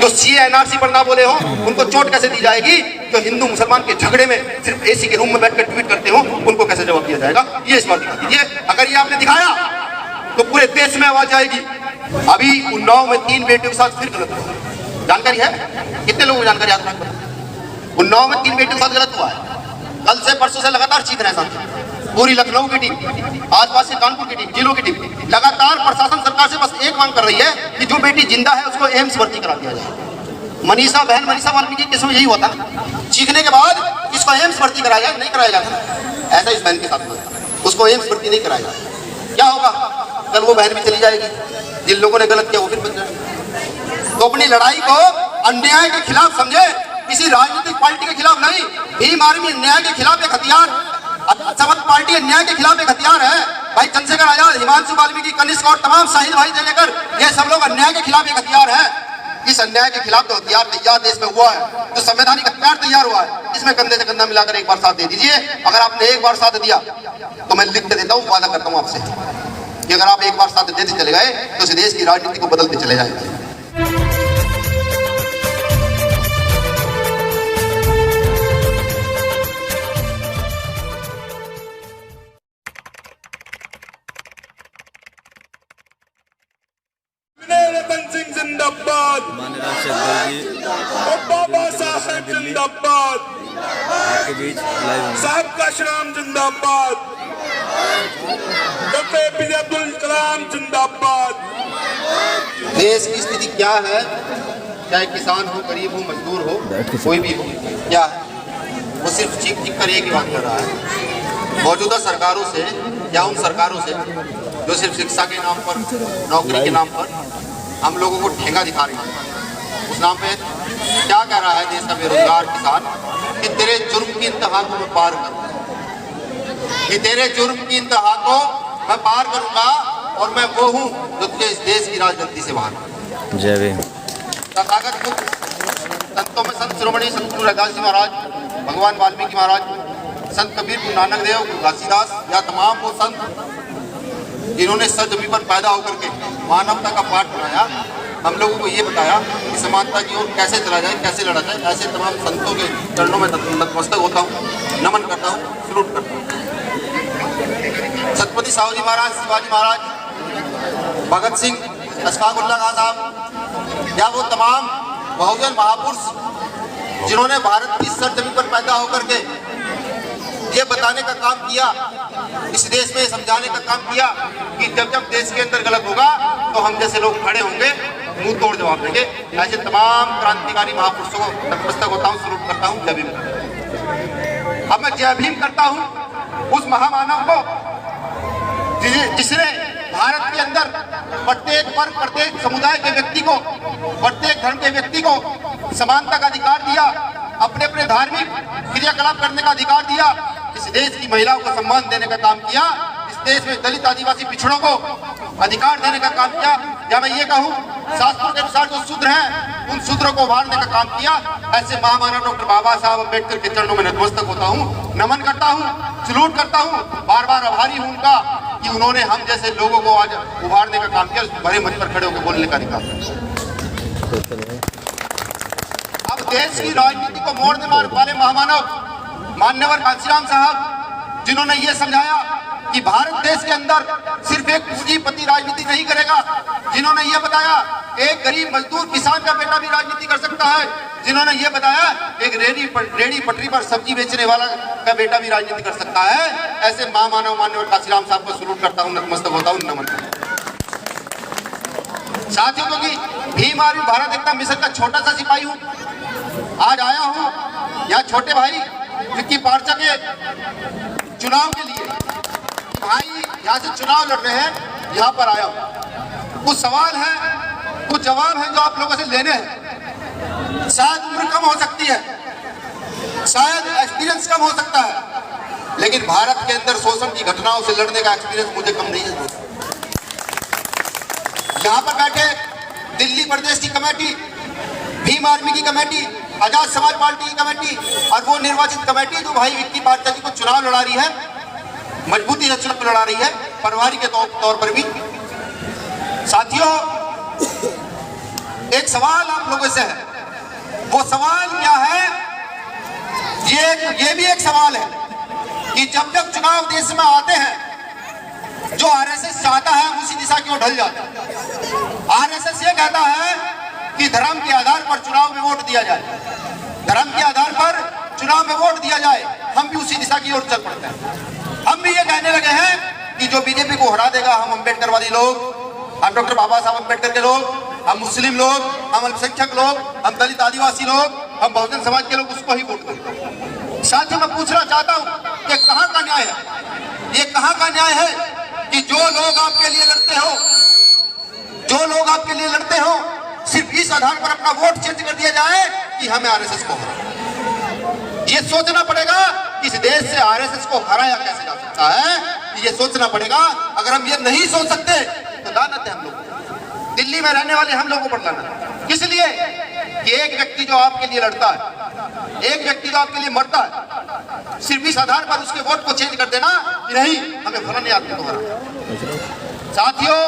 जो CA NRC पर ना बोले हो उनको चोट कैसे दी जाएगी, जो हिंदू मुसलमान के झगड़े में सिर्फ एसी के रूम में बैठकर ट्वीट करते हो उनको कैसे जवाब दिया जाएगा, ये इस बात दिखा दीजिए। अगर ये आपने दिखाया तो पूरे देश में आवाज आएगी। अभी उन्नाव में 3 बेटियों के साथ फिर गलत हुआ, जानकारी है? कितने लोगों को जानकारी आता है? उन्नाव में 3 बेटियों के साथ गलत हुआ है। कल से परसों से लगातार चीख रहे हैं पूरी लखनऊ की टीम, आसपास से कानपुर की टीम, जिलों की टीम लगातार प्रशासन सरकार से बस एक मांग कर रही है कि जो बेटी जिंदा है उसको एम्स भर्ती करा दिया जाए। मनीषा बहन मनीषा वाल्मीकि के समय यही हुआ था, चीखने के बाद इसको एम्स भर्ती कराया जाए, नहीं कराया जाता। ऐसा इस बहन के साथ हुआ, उसको एम्स भर्ती नहीं कराया जाता। क्या होगा? कल वो बहन भी चली जाएगी, जिन लोगों ने गलत किया वो फिर बन जाएगी। तो अपनी लड़ाई को अन्याय के खिलाफ समझे, किसी राजनीतिक पार्टी के खिलाफ नहीं। भीम आर्मी अन्याय के खिलाफ एक हथियार, समस्त पार्टी अन्याय के खिलाफ एक हथियार है। भाई चंद्रशेखर आजाद, हिमांशु वाल्मीकि, कनिष्क और तमाम शहीद भाई से लेकर ये सब लोग अन्याय के खिलाफ एक हथियार है। इस अन्याय के खिलाफ जो हथियार तैयार देश में हुआ है, जो संवैधानिक हथियार तैयार हुआ है, इसमें कंधे से कंधा मिलाकर एक बार साथ दे दीजिए। अगर आपने एक बार साथ दिया तो मैं लिख के देता हूँ, वादा करता हूँ आपसे कि अगर आप एक बार साथ देते चले गए तो इस देश की राजनीति को बदलते चले जाएंगे। जिंदाबाद, बाबा साहेब जिंदाबाद, आपके बीच लाइव साहब का श्याम जिंदाबाद, डॉक्टर एपीजे अब्दुल कलाम जिंदाबाद। देश की स्थिति क्या है, चाहे किसान हो, गरीब हो, मजदूर हो, कोई भी हो, क्या है वो सिर्फ चीख चीख कर एक ही बात कर रहा है। मौजूदा सरकारों से या उन सरकारों से जो सिर्फ शिक्षा के नाम पर, नौकरी के नाम पर हम लोगों को ठेंगा दिखा रही है। उस नाम पे क्या कह रहा है देश का बेरोजगार किसान कि तेरे जुर्म की इंतहा को मैं पार करूंगा, कि तेरे जुर्म की इंतहा को मैं पार करूंगा और मैं वो हूँ जो तुझे इस देश की राजनीति से बाहर। जय भीम। तथागत संतों में संत शिरोमणि संत गुरु रविदास जी महाराज, भगवान वाल्मीकि महाराज, संत कबीर, गुरु नानक देव, गुरु घासीदास, या तमाम वो संत जिन्होंने सरजमी पर पैदा होकर के मानवता का पाठ पढ़ाया, हम लोगों को ये बताया कि समानता की ओर कैसे चला जाए, कैसे लड़ा जाए। ऐसे तमाम संतों के चरणों में नतमस्तक होता हूँ, नमन करता हूँ, सलूट करता हूँ। छत्रपति साहूजी महाराज, शिवाजी महाराज, भगत सिंह, अशफाक उल्लाह खान साहब, या वो तमाम बहुजन महापुरुष जिन्होंने भारत की सरजमी पर पैदा होकर के ये बताने का काम किया, इस देश में समझाने का काम किया कि जब जब देश के अंदर गलत होगा तो हम जैसे लोग खड़े होंगे, मुंह तोड़ जवाब देंगे। ऐसे तमाम क्रांतिकारी महापुरुषों को नतमस्तक होता हूँ, सलूट करता हूँ, जय भीम। अब मैं जय भीम करता हूँ उस महामानव को जिसने भारत के अंदर प्रत्येक वर्ग, प्रत्येक समुदाय के व्यक्ति को, प्रत्येक धर्म के व्यक्ति को समानता का अधिकार दिया, अपने अपने धार्मिक क्रियाकलाप करने का अधिकार दिया, इस देश की महिलाओं को सम्मान देने का काम किया, इस देश में दलित आदिवासी पिछड़ों को अधिकार देने का काम किया, या मैं ये कहूँ शास्त्रों के अनुसार जो शूद्र हैं उन शूद्रों को उभारने का काम किया। ऐसे महामानव डॉक्टर बाबा साहब अम्बेडकर के चरणों में नतमस्तक होता हूँ, नमन करता हूँ, सलूट करता हूँ, बार बार आभारी हूँ उनका कि उन्होंने हम जैसे लोगों को आज उभारने का काम किया, बड़े मंच पर खड़े होकर बोलने का अधिकार। अब देश की राजनीति को मोड़ने वाले महामानव मान्यवर कांशीराम साहब, जिन्होंने ये समझाया कि भारत देश के अंदर सिर्फ एक पूंजीपति राजनीति नहीं करेगा, जिन्होंने ये बताया एक गरीब मजदूर किसान का बेटा भी राजनीति कर सकता है, जिन्होंने ये बताया एक रेडी पटरी पर सब्जी बेचने वाला का बेटा भी राजनीति कर सकता है, ऐसे महामानव मान्यवर कांशीराम साहब को सलूट करता हूँ, नतमस्तक होता हूँ, नमन करता हूँ। साथियों, क्योंकि भीम आर्मी भारत एकता मिशन का छोटा सा सिपाही हूँ, आज आया हूँ यहाँ छोटे भाई विक्की पारचा के चुनाव के लिए। भाई यहाँ से चुनाव लड़ रहे हैं, यहाँ पर आया हूँ, कुछ सवाल है, कुछ जवाब है जो आप लोगों से लेने हैं। शायद उम्र कम हो सकती है, शायद एक्सपीरियंस कम हो सकता है, लेकिन भारत के अंदर शोषण की घटनाओं से लड़ने का एक्सपीरियंस मुझे कम नहीं है। यहाँ पर बैठे दिल्ली प्रदेश की कमेटी, भीम आर्मी की कमेटी, आजाद समाज पार्टी की कमेटी और वो निर्वाचित कमेटी जो भाई विक्की पारचा जी को चुनाव लड़ा रही है, मजबूती से चुनाव लड़ा रही है, प्रभारी के तौर पर भी। साथियों, एक सवाल आप लोगों से है, वो सवाल क्या है? ये भी एक सवाल है कि जब जब चुनाव देश में आते हैं, जो आरएसएस चाहता है उसी दिशा की ओर ढल जाता है। आरएसएस ये कहता है कि धर्म के आधार पर चुनाव में वोट दिया जाए, धर्म के आधार पर चुनाव में वोट दिया जाए। हम भी उसी दिशा की ओर चल पड़ते हैं। हम भी ये कहने लगे हैं कि जो बीजेपी को हरा देगा, हम अम्बेडकरवादी लोग, हम डॉक्टर बाबा साहब अम्बेडकर के लोग, हम मुस्लिम लोग, हम अल्पसंख्यक लोग, हम दलित आदिवासी लोग, हम बहुजन समाज के लोग, उसको ही वोट देंगे। साथियों, मैं पूछना चाहता हूं कि कहां का न्याय है? ये कहां का न्याय है कि जो लोग आपके लिए लड़ते हो, जो लोग आपके लिए लड़ते हो, सिर्फ इस आधार पर अपना वोट चेंज कर दिया जाए कि हमें आरएसएस को हराना। ये सोचना पड़ेगा कि इस देश से आरएसएस को हराया कैसे जा सकता है। ये सोचना पड़ेगा। अगर हम ये नहीं सोच सकते तो लानत है हम लोग, दिल्ली में रहने वाले हम लोगों पर लानत। किस लिए? कि एक व्यक्ति जो आपके लिए लड़ता है, एक व्यक्ति जो आपके लिए मरता है, सिर्फ इस आधार पर उसके वोट को चेंज कर देना कि नहीं, हमें फलाने आदमी को हराना। साथियों,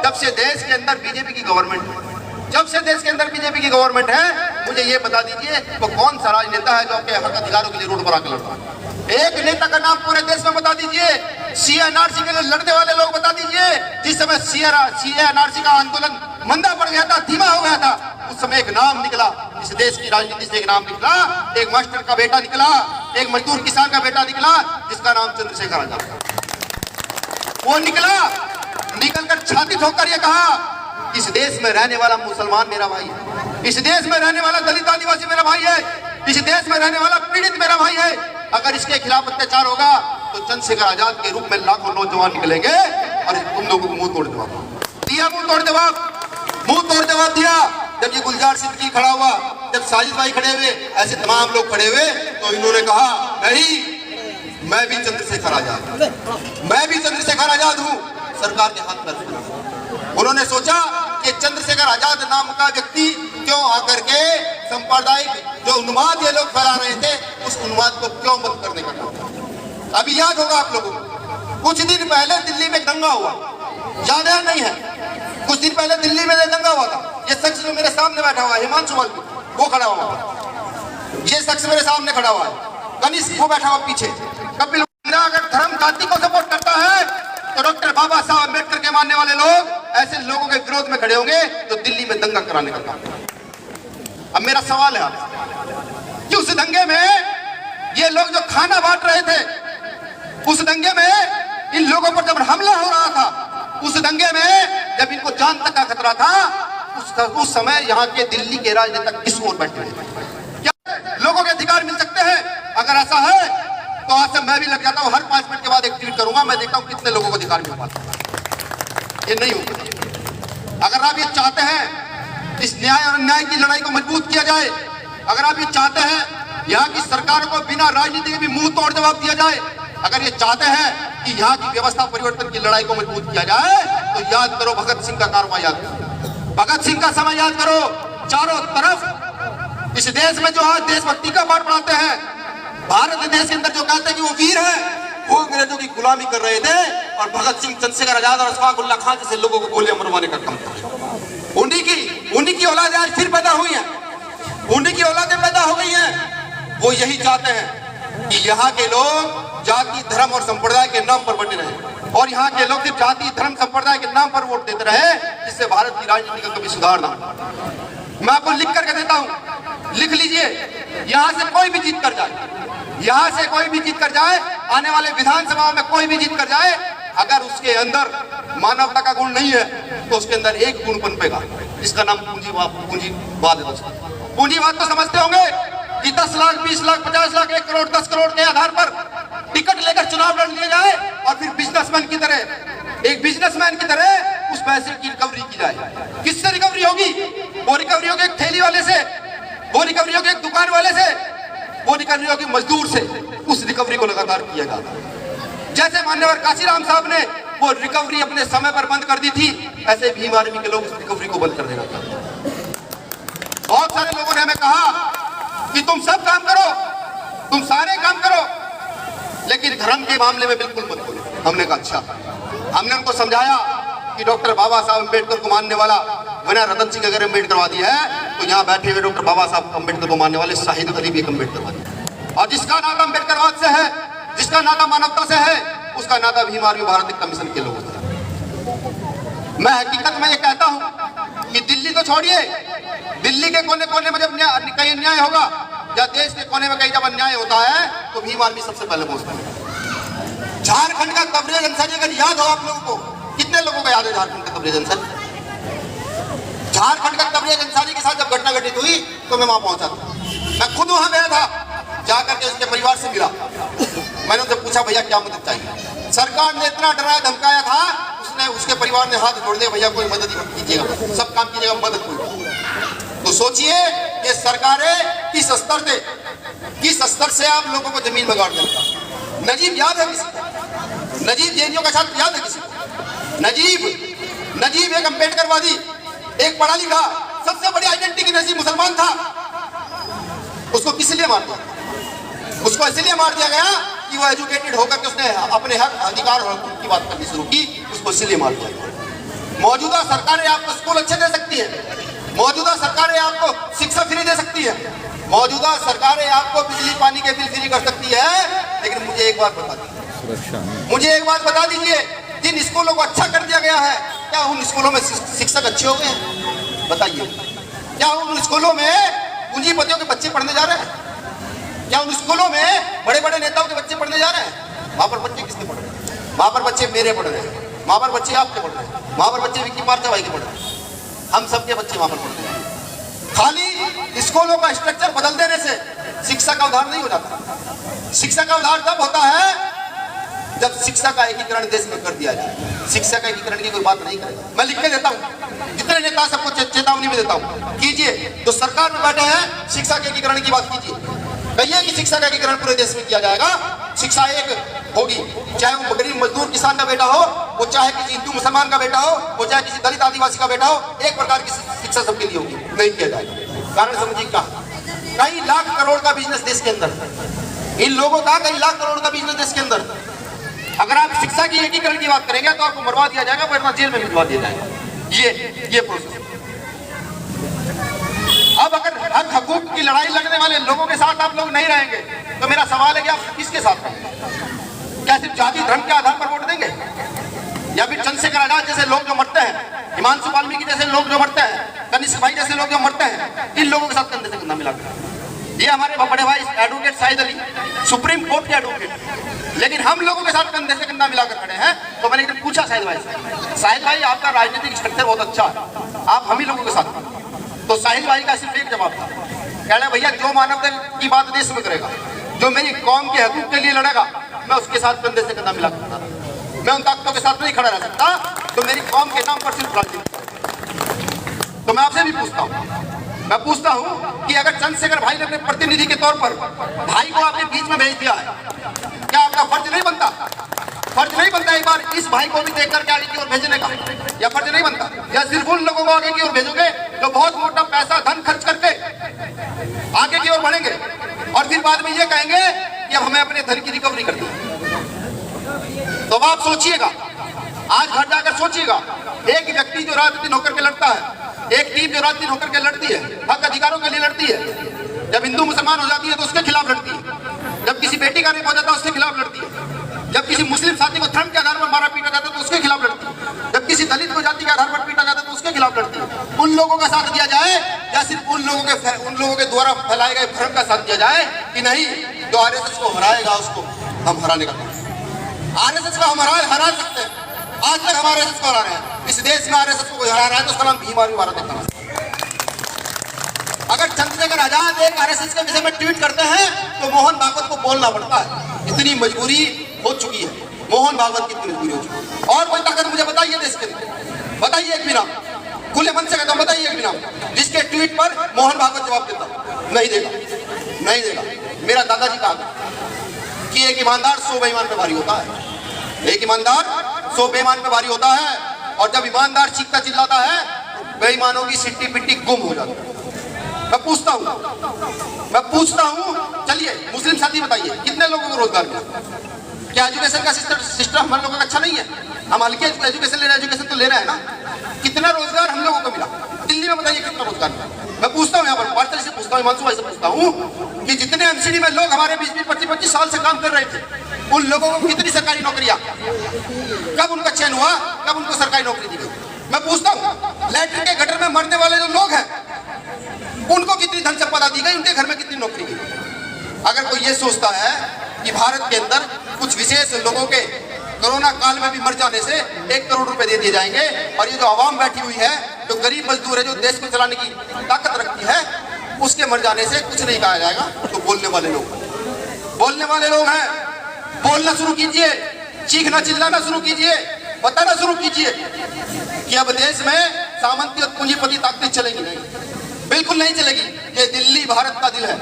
जब से देश के अंदर बीजेपी की गवर्नमेंट है, जब से देश के अंदर बीजेपी की गवर्नमेंट है, मुझे ये बता दीजिए वो कौन सा राजनेता है जो आपके हक अधिकारों के लिए रोड पर आकर लड़ता है? एक नेता का नाम पूरे देश में बता दीजिए। सीएनआरसी के लिए लड़ने वाले लोग बता दीजिए। जिस समय सीएनआरसी का आंदोलन मंदा पड़ गया था, धीमा हो गया था, उस समय एक नाम निकला, इस देश की राजनीति से एक नाम निकला, एक मास्टर का बेटा निकला, एक मजदूर किसान का बेटा निकला, जिसका नाम चंद्रशेखर आजाद था। वो निकला, निकलकर छाती ठोककर ये कहा, इस देश में रहने वाला मुसलमान मेरा भाई है, इस देश में रहने वाला दलित आदिवासी मेरा भाई है, इस देश में रहने वाला पीड़ित मेरा भाई है। अगर इसके खिलाफ अत्याचार होगा तो चंद्रशेखर आजाद के रूप में लाखों नौजवान निकलेंगे और तुम लोगों को मुंह तोड़ जवाब दिया, मुंह तोड़ जवाब दिया। जब ये गुलजार सिद्दीकी खड़ा हुआ, जब साजिद भाई खड़े हुए, ऐसे तमाम लोग खड़े हुए, तो इन्होंने कहा नहीं, मैं भी चंद्रशेखर आजाद हूं। सरकार के हाथ में उन्होंने सोचा कि चंद्रशेखर आजाद नाम का व्यक्ति क्यों आकर के सांप्रदायिक जो उन्माद ये लोग फैला रहे थे, उस उन्माद को क्यों बंद करने का काम। अभी याद होगा आप लोगों को, कुछ दिन पहले दिल्ली में दंगा हुआ, याद है नहीं है? कुछ दिन पहले दिल्ली में दंगा हुआ था। ये शख्स जो मेरे सामने बैठा हुआ है, हिमांशु वाल्मीकि, वो खड़ा हुआ। ये शख्स मेरे सामने खड़ा हुआ है, कनिष्ठ वो बैठा हुआ पीछे। कपिल अगर धर्म जाति को सपोर्ट करता है तो डॉक्टर बाबा साहब अम्बेडकर के मानने वाले लोग ऐसे लोगों के विरोध में खड़े होंगे तो दिल्ली में दंगा कराने का काम। अब मेरा सवाल है आपसे कि उस दंगे में ये लोग जो खाना बांट रहे थे, उस दंगे में इन लोगों पर जब हमला हो रहा था, उस दंगे में जब इनको जान तक का खतरा था, उस समय यहाँ के दिल्ली के राजनेता किस ओर बैठे थे? क्या लोगों के अधिकार मिल सकते हैं? अगर ऐसा है तो आज से मैं भी लग जाता हूं, हर 5 मिनट के बाद एक ट्वीट करूंगा, मैं देखता हूं कितने लोगों को अधिकार मिल पाता है। ये नहीं होगा। अगर आप ये चाहते हैं इस न्याय और अन्याय की लड़ाई को मजबूत किया जाए, अगर आप ये चाहते हैं यहाँ की सरकार को बिना राजनीति के भी मुंह तोड़ जवाब दिया जाए, अगर ये चाहते हैं कि यहाँ की व्यवस्था परिवर्तन की लड़ाई को मजबूत किया जाए, तो याद करो भगत सिंह का कारवा याद करो, भगत सिंह का समय याद करो। चारों तरफ इस देश में जो आज देशभक्ति का पाठ पढ़ाते हैं, भारत देश के अंदर जो कहते हैं कि वो वीर है, वो अंग्रेजों की गुलामी कर रहे थे और भगत सिंह, चंद्रशेखर आजाद और अशफाक खान जैसे लोगों को गोलियां मरवाने का काम था। उन्हीं की औलादें आज फिर पैदा हुई हैं, उन्हीं की औलादें पैदा हो गई हैं। वो यही चाहते हैं कि यहाँ के लोग जाति, धर्म और संप्रदाय के नाम पर बने रहे और यहाँ के लोग सिर्फ जाति, धर्म, संप्रदाय के नाम पर वोट देते रहे, जिससे भारत की राजनीति का कभी सुधार ना। मैं आपको लिख करके देता हूं, लिख लीजिए। यहाँ से कोई भी जीत कर जाए, यहाँ से कोई भी जीत कर जाए, आने वाले विधानसभा में कोई भी जीत कर जाए, अगर उसके अंदर मानवता का गुण नहीं है तो उसके अंदर एक गुण पनपेगा, जिसका नाम पूंजीवाद है। दोस्तों, पूंजीवाद तो समझते होंगे कि 10 लाख, 20 लाख, 50 लाख, 1 करोड़, 10 करोड़ के आधार पर टिकट लेकर चुनाव लड़ लिया जाए और फिर बिजनेसमैन की तरह, एक बिजनेसमैन की तरह उस पैसे की रिकवरी की जाए। किससे रिकवरी होगी? वो रिकवरी होगी एक ठेली वाले से, वो रिकवरी होगी एक दुकान वाले से, वो रिकवरी होगी मजदूर से। उस रिकवरी को लगातार किया जाता है। जैसे मान्यवर काशीराम साहब ने वो रिकवरी अपने समय पर बंद कर दी थी, ऐसे भीम आर्मी के लोग उस रिकवरी को बंद कर देना चाहते हैं। बहुत सारे लोगों ने हमें कहा कि तुम सब काम करो, तुम सारे काम करो, लेकिन धर्म के मामले में बिल्कुल मत बोलो। हमने कहा अच्छा। हमने उनको समझाया कि डॉक्टर बाबा साहब अम्बेडकर को मानने वाला बिना रतन सिंह अगर अम्बेडकरवादी है तो यहाँ बैठे हुए डॉक्टर बाबा साहब अम्बेडकर को मानने वाले शाहिद अली भी एक अम्बेडकरवादी। और जिसका नाता अम्बेडकरवाद से है, जिसका नाता मानवता से है, उसका नाता भीम आर्मी भारत कमीशन के लोगों से है। मैं हकीकत में ये कहता हूँ कि दिल्ली तो छोड़िए, दिल्ली के कोने कोने में जब कहीं अन्याय होगा या देश के कोने में कहीं जब अन्याय होता है तो भीम आर्मी सबसे पहले पहुंचता है। झारखंड का तबरेज अंसारी अगर याद हो आप लोगों को, कितने लोगों को याद है झारखंड का तबरेज अंसारी? झारखंड का तबरेज अंसारी के साथ जब घटना घटित हुई तो मैं वहां पहुंचा था, मैं खुद वहां गया था, जाकर के उसके परिवार से मिला। मैंने उनसे पूछा भैया क्या मदद चाहिए? सरकार ने इतना डराया धमकाया था, उसने उसके परिवार ने हाथ जोड़ दिया, भैया कोई मदद ही मत कीजिएगा, सब काम कीजिएगा, मदद कोई। तो सोचिए ये सरकारें किस स्तर से आप लोगों को जमीन में गाड़ देता। नजीब याद है किसी को? नजीब जेएनयू का छात्र याद है किसी को? नजीब एक अम्बेडकरवादी, एक पढ़ा लिखा, सबसे बड़ी आइडेंटिटी की नजीब मुसलमान था। उसको किस लिए मार दिया? उसको इसलिए मार दिया गया कि वो एजुकेटेड होकर के उसने अपने हक अधिकार और हकूक की बात करनी शुरू की, उसको इसलिए मार दिया। मौजूदा सरकारें आपको स्कूल अच्छे दे सकती है, मौजूदा सरकारें आपको शिक्षा फ्री दे सकती है, मौजूदा सरकारें आपको बिजली पानी के बिल फ्री कर सकती है, लेकिन मुझे एक बात बता दीजिए, मुझे एक बात बता दीजिए, जिन स्कूलों को अच्छा कर दिया गया है क्या उन स्कूलों में शिक्षक अच्छे हो गए हैं? बताइए, क्या उन स्कूलों में पूंजीपतियों के बच्चे पढ़ने जा रहे हैं? क्या उन स्कूलों में बड़े बड़े नेताओं के बच्चे पढ़ने जा रहे हैं? वहां पर बच्चे किसके पढ़ रहे हैं? वहां पर बच्चे मेरे पढ़ रहे हैं, वहां पर बच्चे आपके पढ़ रहे हैं, वहां पर बच्चे विक्की पार्था भाई के पढ़ रहे हैं, हम सबके बच्चे वहां पर पढ़ते हैं। खाली स्कूलों का स्ट्रक्चर बदल देने से शिक्षा का उद्धार नहीं हो जाता। शिक्षा का उद्धार तब होता है जब शिक्षा का एकीकरण देश में कर दिया जाए। शिक्षा का एकीकरण की कोई बात नहीं करेगा, मैं लिख के देता हूँ, जितने नेता सबको चेतावनी में देता हूँ, कीजिए। जो सरकार में बैठे हैं शिक्षा के एकीकरण की बात कीजिए, कहिए कि शिक्षा का एकीकरण पूरे देश में किया जाएगा, शिक्षा एक होगी, चाहे वो गरीब मजदूर किसान का बेटा हो, वो चाहे किसी हिंदू मुसलमान का बेटा हो, वो चाहे किसी दलित आदिवासी का बेटा हो, एक प्रकार की शिक्षा सबके लिए होगी। नहीं किया जाएगा, कारण समझिए क्या, कई लाख करोड़ का बिजनेस देश के अंदर, इन लोगों का कई लाख करोड़ का बिजनेस देश के अंदर। अगर आप शिक्षा की एकीकरण की बात करेंगे तो आपको मरवा दिया जाएगा, वरना जेल में भिजवा दिया जाएगा। ये प्रोसेस। अब अगर हक हकूक की लड़ाई लड़ने वाले लोगों के साथ आप लोग नहीं रहेंगे तो मेरा सवाल है कि आप किसके साथ रहेंगे? क्या सिर्फ जाति धर्म के आधार पर वोट देंगे, या फिर चंद्रशेखर आजाद जैसे लोग जो मरते हैं, हिमांशु वाल्मीकि जैसे लोग जो मरते हैं, कनिष्क भाई जैसे लोग जो मरते हैं, इन लोगों के साथ कंधे से कंधा मिलाकर? ये हमारे बड़े भाई advocate Shahid Ali supreme court के एडवोकेट, लेकिन हम लोगों के साथ कंधे से कंधा मिलाकर खड़े हैं। तो मैंने एकदम पूछा शाहिद भाई आपका राजनीतिक स्ट्रक्चर बहुत अच्छा है, आप हम ही लोगों के साथ? तो शाहिद भाई का सिर्फ एक जवाब था, कह रहे भैया जो मानवता की बात देश में करेगा, जो मेरी कौम के हकूक के लिए लड़ेगा, मैं उसके साथ कंधे से कंधा मिलाकर खड़ा रहूंगा। मैं उन ताकतों के साथ नहीं खड़ा रह सकता तो मेरी कौम के नाम पर सिर्फ राजनीति। तो मैं आपसे भी पूछता हूँ, मैं पूछता हूं कि अगर चंद्रशेखर भाई ने अपने प्रतिनिधि के तौर पर भाई को आपके बीच में भेज दिया है, क्या आपका फर्ज नहीं बनता? फर्ज नहीं बनता एक बार इस भाई को भी देख करके आगे की ओर भेजने का? या फर्ज नहीं बनता? या सिर्फ उन लोगों को आगे की ओर भेजोगे जो बहुत मोटा पैसा धन खर्च करके आगे की ओर बढ़ेंगे और फिर बाद में ये कहेंगे कि अब हमें अपने धन की रिकवरी करनी है? तो आप सोचिएगा, आज घर जाकर सोचिएगा, एक व्यक्ति जो रात दिन होकर के लड़ता है, एक टीम जो रात दिन होकर के लड़ती है, हक अधिकारों के लिए लड़ती है, जब हिंदू मुसलमान हो जाती है तो उसके खिलाफ लड़ती है, जब किसी बेटी का रेप हो जाता है उसके खिलाफ लड़ती है, जब किसी मुस्लिम साथी को धर्म के आधार पर मारा पीटा जाता है तो उसके खिलाफ लड़ती है, जब किसी दलित को जाति के आधार पर पीटा जाता है तो उसके खिलाफ लड़ती है। उन लोगों का साथ दिया जाए या सिर्फ उन लोगों के द्वारा फैलाए गए भ्रम का साथ दिया जाए कि नहीं जो आरएसएस को हराएगा उसको हम हराने का? आरएसएस को हम हरा सकते हैं, आज तक हम आरएसएस को हरा रहे हैं। इस देश में आरएसएस को हरा रहा है तो उसका नाम भीम आर्मी भारत है। अगर चंद्रशेखर आजाद एक आरएसएस के विषय में ट्वीट करते हैं तो मोहन भागवत को बोलना पड़ता है, इतनी मजबूरी हो चुकी है, मोहन भागवत की इतनी मजबूरी हो चुकी है। और कोई ताकत मुझे बताइए देश के लिए, बताइए एक भी नाम, खुले मन से कहता हूं, बताइए एक भी नाम जिसके ट्वीट पर मोहन भागवत जवाब देता? नहीं देगा, नहीं देगा। मेरा दादाजी कहा कि एक ईमानदार 100 बेईमान पे भारी होता है, एक ईमानदार 100 बेईमान पे भारी होता है, और जब ईमानदार चीखता चिल्लाता है बेईमानों की सिट्टी पिट्टी गुम हो जाती है। मैं पूछता हूं, चलिए मुस्लिम साथी बताइए कितने लोगों को रोजगार मिला? क्या एजुकेशन का सिस्टम हम लोगों का अच्छा नहीं है? हम हल्के एजुकेशन ले रहे हैं, एजुकेशन तो ले रहे हैं ना, कितना रोजगार हम लोगों को मिला? दिल्ली में बताइए कितना रोजगार है। मैं पूछता हूँ यहाँ पर पार्टी से पूछता हूँ, हिमांशु भाई से पूछता हूँ कि जितने एमसीडी में लोग हमारे 20-25 साल से काम कर रहे थे, उन लोगों को कितनी सरकारी नौकरियां, कब उनका चयन हुआ, कब उनको सरकारी नौकरी दी गई? मैं पूछता हूँ लैट्रिन के गटर में मरने वाले जो लोग हैं उनको कितनी धन संपदा दी गई, उनके घर में कितनी नौकरी दी गई? अगर कोई ये सोचता है कि भारत के अंदर कुछ विशेष लोगों के कोरोना काल में भी मर जाने से 1 करोड़ रुपए दे दिए जाएंगे और ये जो आवाम बैठी हुई है, जो गरीब मजदूर है, जो देश को चलाने की ताकत रखती है, उसके मर जाने से कुछ नहीं कहा जाएगा। तो बोलने वाले लोग हैं, बोलना शुरू कीजिए, चीखना चिल्लाना शुरू कीजिए, बताना शुरू कीजिए कि अब देश में सामंती और पूंजीपति ताकतें चलेगी नहीं, बिल्कुल नहीं चलेगी। ये दिल्ली भारत का दिल है,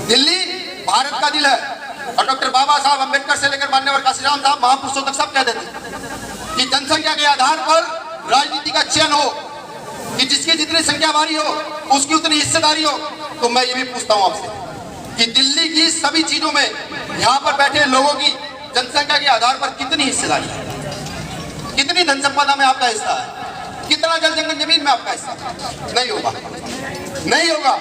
दिल्ली भारत का दिल है। और डॉक्टर बाबा साहब अम्बेडकर से लेकर माननीय काशीराम साहब महापुरुषों तक सब कहते थे कि जनसंख्या के आधार पर राजनीति का चयन हो, कि जिसकी जितनी संख्या भारी हो उसकी उतनी हिस्सेदारी हो। तो मैं ये भी पूछता हूँ आपसे कि दिल्ली की सभी चीजों में यहाँ पर बैठे लोगों की जनसंख्या के आधार पर कितनी हिस्सेदारी है, कितनी धन संपदा में आपका हिस्सा है, कितना जल जंगल जमीन में आपका हिस्सा? नहीं होगा, नहीं होगा,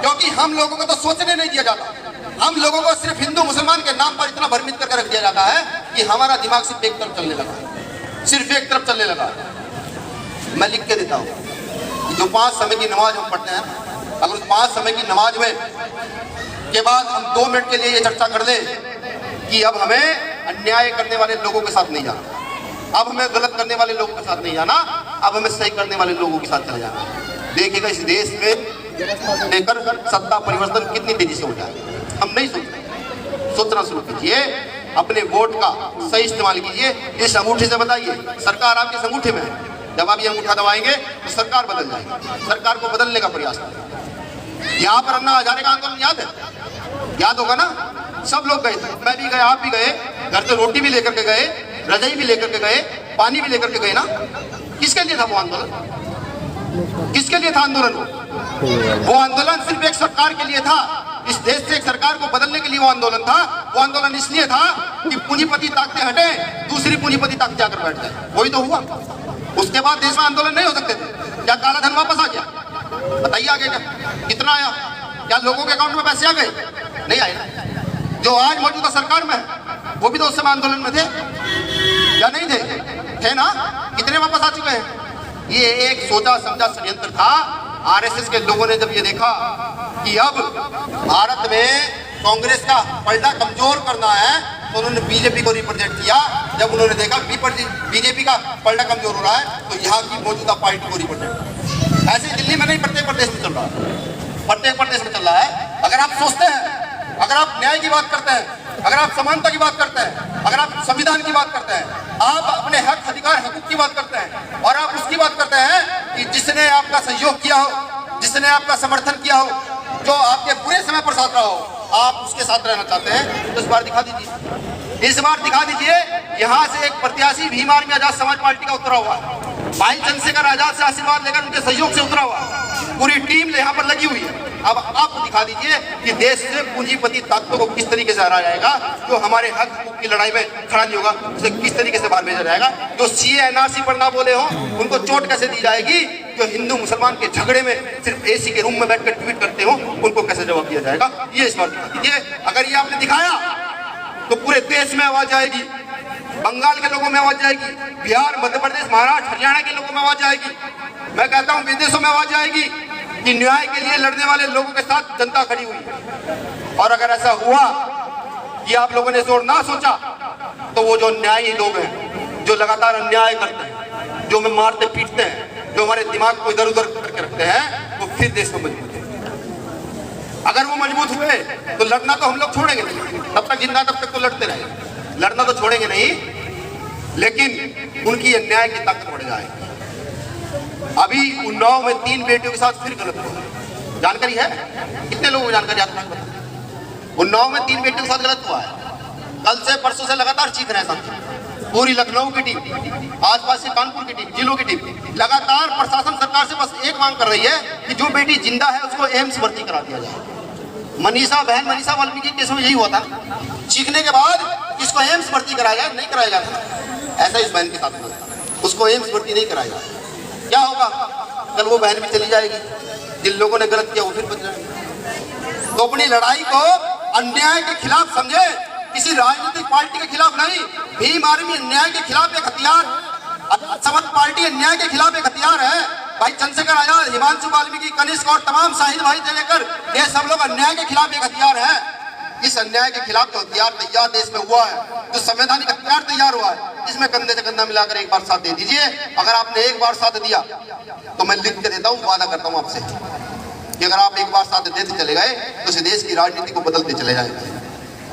क्योंकि हम लोगों को तो सोचने नहीं दिया जाता। हम लोगों को सिर्फ हिंदू मुसलमान के नाम पर इतना भ्रमित करके रख दिया जाता है कि हमारा दिमाग सिर्फ एक तरफ चलने लगा, सिर्फ एक तरफ चलने लगा। मैं लिख के देता हूँ कि जो 5 समय की नमाज हम पढ़ते हैं, अगर उस 5 समय की नमाज में के बाद हम 2 मिनट के लिए ये चर्चा कर लें कि अब हमें अन्याय करने वाले लोगों के साथ नहीं जाना, अब हमें गलत करने वाले लोगों के साथ नहीं जाना, अब हमें सही करने वाले लोगों के साथ चले जाना। देखिएगा इस देश में लेकर सत्ता परिवर्तन कितनी तेजी से हो जाए। हम नहीं सोचना शुरू कीजिए, अपने वोट का सही इस्तेमाल कीजिए। इस अंगूठे से बताइए सरकार आपके अंगूठे में है, जब आप ये अंगूठा दबाएंगे तो सरकार बदल जाएगी। सरकार को बदलने का प्रयास करें। यहाँ पर अन्ना हजारे का आंदोलन याद है, याद होगा ना? सब लोग गए थे, मैं भी गया, आप भी गए, घर से रोटी भी लेकर के गए, रजाई भी लेकर के गए, पानी भी लेकर के गए ना। किसके लिए था वो आंदोलन? किसके लिए था आंदोलन? वो आंदोलन सिर्फ एक सरकार के लिए था, इस देश से एक सरकार को बदलने के लिए वो आंदोलन था। वो आंदोलन इसलिए था कि पूंजीपति ताकतें हटे, दूसरी पूंजीपति ताकतें आकर बैठ जाए। वही तो हुआ। उसके बाद देश में आंदोलन नहीं हो सकते थे। क्या काला धन वापस आ गया? बताइए आगे क्या कितना आया? क्या लोगों के अकाउंट में पैसे आ गए? नहीं आए ना। जो आज मौजूदा सरकार में है वो भी तो उस समय आंदोलन में थे या नहीं थे? थे ना। कितने वापस आ चुके हैं? ये एक सोचा समझा षड्यंत्र था। आरएसएस के लोगों ने जब ये देखा कि अब भारत में कांग्रेस का पलड़ा कमजोर करना है तो उन्होंने बीजेपी को रिप्रेजेंट किया। जब उन्होंने देखा बीजेपी का पलड़ा कमजोर हो रहा है तो यहाँ की मौजूदा पार्टी को रिप्रेजेंट किया। ऐसे दिल्ली में नहीं, प्रत्येक प्रदेश में चल रहा है, प्रत्येक प्रदेश में चल रहा है। अगर आप सोचते हैं, अगर आप न्याय की बात करते हैं, अगर आप समानता की बात करते हैं, अगर आप संविधान की बात करते हैं, आप अपने हक अधिकार हकूक की बात करते हैं और आप उसकी बात करते हैं कि जिसने आपका सहयोग किया हो, जिसने आपका समर्थन किया हो, जो आपके बुरे समय पर साथ रहा हो, आप उसके साथ रहना चाहते हैं तो इस बार दिखा दीजिए, इस बार दिखा दीजिए। यहाँ से एक प्रत्याशी भीम आर्मी आजाद समाज पार्टी का उतरा हुआ है, भाई चंद्रशेखर आजाद से आशीर्वाद लेकर उनके सहयोग से उतरा हुआ, पूरी टीम यहाँ पर लगी हुई है। अब आप दिखा दीजिए कि देश से पूंजीपति ताकतों को किस तरीके से हराया जाएगा, जो हमारे हक की लड़ाई में खड़ा नहीं होगा उसे किस तरीके से बाहर भेजा जाएगा। जो सीए एनआरसी पर ना बोले हो उनको चोट कैसे दी जाएगी, जो हिंदू मुसलमान के झगड़े में सिर्फ एसी के रूम में बैठकर ट्वीट करते हो उनको कैसे जवाब दिया जाएगा, ये इस बार दिखा दीजिए। अगर ये आपने दिखाया तो पूरे देश में आवाज आएगी, बंगाल के लोगों में आवाज जाएगी, बिहार, मध्य प्रदेश, महाराष्ट्र, हरियाणा के लोगों में आवाज आएगी। मैं कहता हूँ विदेशों में आवाज आएगी कि न्याय के लिए लड़ने वाले लोगों के साथ जनता खड़ी हुई है। और अगर ऐसा हुआ कि आप लोगों ने जोर ना सोचा तो वो जो न्यायी लोग हैं, जो लगातार अन्याय करते हैं, जो हमें मारते पीटते हैं, जो हमारे दिमाग को इधर उधर करके रखते हैं, वो फिर देश में मजबूत है। अगर वो मजबूत हुए तो लड़ना तो हम लोग छोड़ेंगे नहीं, तब तक जिंदा तब तक तो लड़ते रहेंगे, लड़ना तो छोड़ेंगे नहीं, लेकिन उनकी अन्याय की ताकत बढ़ जाएगी। अभी उन्नाव में 3 बेटियों के साथ फिर गलत हुआ, जानकारी है? कितने लोगों को जानकारी आपको नहीं पता? उन्नाव में 3 बेटियों के साथ गलत हुआ है। कल से परसों से लगातार चीख रहे हैं साथ, पूरी लखनऊ की टीम, आसपास से कानपुर की टीम, जिलों की टीम लगातार प्रशासन सरकार से बस एक मांग कर रही है कि जो बेटी जिंदा है उसको एम्स भर्ती करा दिया जाए। मनीषा वाल्मीकि केस में यही हुआ था, चीखने के बाद इसको एम्स भर्ती कराया नहीं कराया जाता, ऐसा इस बहन के साथ हुआ, उसको एम्स भर्ती नहीं कराया। क्या होगा? कल वो बहन भी चली जाएगी, जिन लोगों ने गलत किया वो फिर बच जाएंगे। तो अपनी लड़ाई को अन्याय के खिलाफ समझे, किसी राजनीतिक पार्टी के खिलाफ नहीं। भीम आर्मी अन्याय के खिलाफ एक हथियार, समाज पार्टी अन्याय के खिलाफ एक हथियार है। भाई चंद्रशेखर आजाद, हिमांशु वाल्मीकि, कनिष्क और तमाम शहीद भाई से लेकर ये सब लोग अन्याय के खिलाफ एक हथियार है। इस अन्याय के खिलाफ जो हथियार तैयार देश में हुआ है, जो संवैधानिक हथियार तैयार हुआ है, इसमें कंधे से कंधा मिलाकर एक बार साथ दे दीजिए। अगर आपने एक बार साथ दिया तो मैं लिख के देता हूँ, वादा करता हूँ आपसे कि अगर आप एक बार साथ देते चले गए तो इस देश की राजनीति को बदलते चले जाएंगे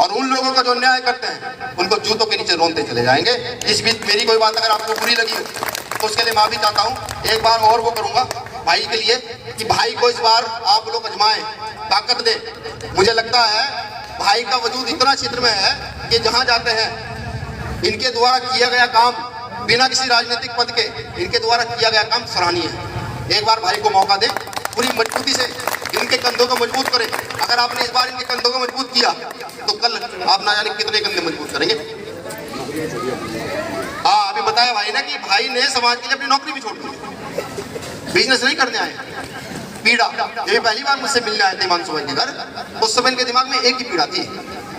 और उन लोगों का जो अन्याय करते हैं उनको जूतों के नीचे रोनते चले जाएंगे। इस बीच मेरी कोई बात अगर आपको बुरी लगी हो तो उसके लिए माफी चाहता हूँ। एक बार और वो करूंगा भाई के लिए कि भाई को इस बार आप लोग आजमाएं, ताकत दें। मुझे लगता है भाई का वजूद इतना क्षेत्र में है कि जहाँ जाते हैं इनके द्वारा किया गया काम, बिना किसी राजनीतिक पद के इनके द्वारा किया गया काम सराहनीय है। एक बार भाई को मौका दें, पूरी मजबूती से इनके कंधों को मजबूत करें। अगर आपने इस बार इनके कंधों को मजबूत किया तो कल आप ना जाने कितने कंधे मजबूत करेंगे। हाँ, अभी बताया भाई ना कि भाई ने समाज के लिए अपनी नौकरी भी छोड़ दी, बिजनेस नहीं करने आए। पीड़ा, ये पहली बार मुझसे मिलने आए थे हिमांशु भाई के घर, उस समय इनके दिमाग में एक ही पीड़ा थी।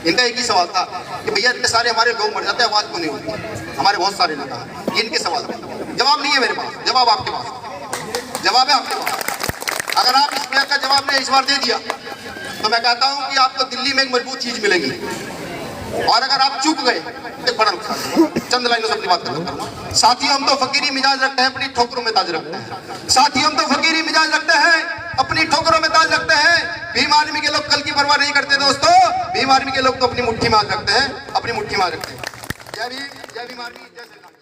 इनका एक ही सवाल था कि भैया इतने सारे हमारे लोग मर जाते हैं, आवाज क्यों नहीं होती। हमारे बहुत सारे नेता हैं, इनके सवाल थे। जवाब नहीं है मेरे पास, जवाब आपके पास, जवाब है आपके पास। अगर आप इस बात का जवाब ने इस बार दे दिया तो मैं कहता हूं कि आपको दिल्ली में एक मजबूत चीज मिलेगी, और अगर आप चूक गए तो बड़ा नुकसान। चंद लाइनों से अपनी बात करूंगा। साथियों, हम तो फकीरी मिजाज रखते हैं, अपनी ठोकरों में ताज रखते हैं। साथियों, हम तो फकीरी मिजाज रखते हैं, अपनी ठोकरों में ताज रखते हैं। भीम आर्मी के लोग कल की परवाह नहीं करते दोस्तों। भीम आर्मी के लोग तो अपनी मुट्ठी में आज रखते हैं, अपनी मुट्ठी में रखते हैं। जय भीम, जय भीम आर्मी, जय श्री राम।